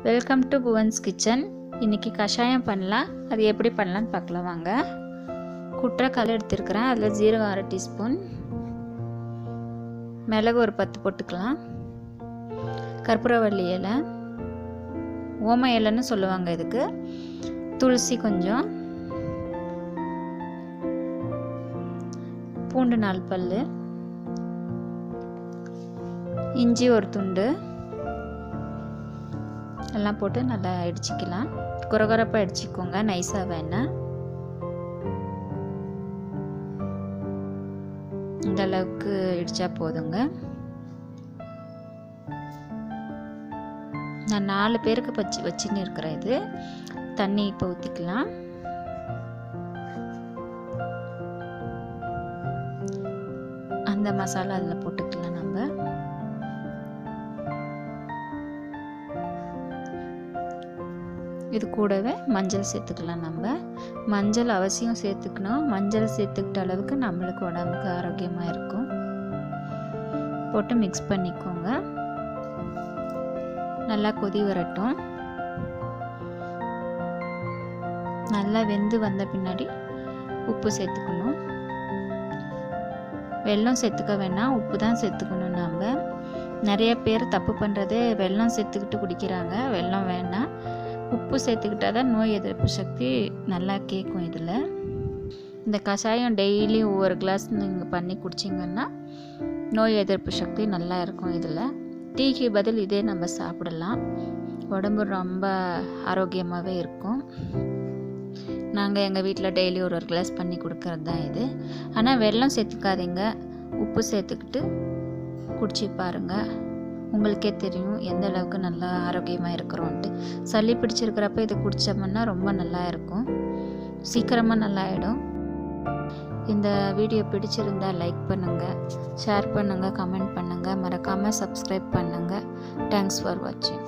Welcome to Bhuvans kitchen. இன்றைக்கி கஷாயம் பண்ணலாம். அது எப்படி பண்ணலான்னு பார்க்கலாம் வாங்க. குற்ற கல் எடுத்துருக்கிறேன். அதில் ஜீரகம் 1/2 டீஸ்பூன், மிளகு ஒரு 10 போட்டுக்கலாம், கற்பூரவள்ளி இலை, ஓம இலைன்னு சொல்லுவாங்க இதுக்கு, துளசி கொஞ்சம், பூண்டு 4 பல், இஞ்சி ஒரு துண்டு எல்லாம் போட்டு நல்லா இடிச்சிக்கலாம். குறகுறப்பாக இடிச்சிக்கோங்க, நைஸாக வேணாம். இந்த அளவுக்கு இடித்தா போதுங்க. நான் 4 பேருக்கு வச்சுன்னு இருக்கிறேன். இது தண்ணி இப்போ ஊற்றிக்கலாம். அந்த மசாலா அதில் போட்டுக்கலாம். நம்ம இது கூடவே மஞ்சள் சேர்த்துக்கலாம். நம்ம மஞ்சள் அவசியம் சேர்த்துக்கணும். மஞ்சள் சேர்த்துக்கிட்ட அளவுக்கு நம்மளுக்கு உடம்புக்கு ஆரோக்கியமாக இருக்கும். போட்டு மிக்ஸ் பண்ணிக்கோங்க. நல்லா கொதி வரட்டும். நல்லா வெந்து வந்த பின்னாடி உப்பு சேர்த்துக்கணும். வெல்லம் சேர்த்துக்க வேணாம், உப்பு தான் சேர்த்துக்கணும். நம்ம நிறைய பேர் தப்பு பண்ணுறதே வெல்லம் சேர்த்துக்கிட்டு குடிக்கிறாங்க. வெல்லம் வேணாம், உப்பு சேர்த்துக்கிட்டா தான் நோய் எதிர்ப்பு சக்தி நல்லா கேட்கும். இதில் இந்த கஷாயம் டெய்லி ஒவ்வொரு கிளாஸ் நீங்கள் பண்ணி குடிச்சிங்கன்னா நோய் எதிர்ப்பு சக்தி நல்லா இருக்கும். இதில் டீக்கு பதில் இதே நம்ம சாப்பிடலாம். உடம்பு ரொம்ப ஆரோக்கியமாகவே இருக்கும். நாங்கள் எங்கள் வீட்டில் டெய்லி ஒரு கிளாஸ் பண்ணி கொடுக்கறது தான் இது. ஆனால் வெல்லம் சேர்த்துக்காதீங்க, உப்பு சேர்த்துக்கிட்டு குடிச்சு பாருங்கள். உங்களுக்கே தெரியும் எந்த அளவுக்கு நல்லா ஆரோக்கியமாக இருக்கிறோன்ட்டு. சளி பிடிச்சிருக்கிறப்ப இது குடித்தோம்னா ரொம்ப நல்லா இருக்கும், சீக்கிரமாக நல்லா ஆகிடும். இந்த வீடியோ பிடிச்சிருந்தால் லைக் பண்ணுங்கள், ஷேர் பண்ணுங்கள், கமெண்ட் பண்ணுங்கள், மறக்காமல் சப்ஸ்கிரைப் பண்ணுங்கள். தேங்க்ஸ் ஃபார் வாட்சிங்.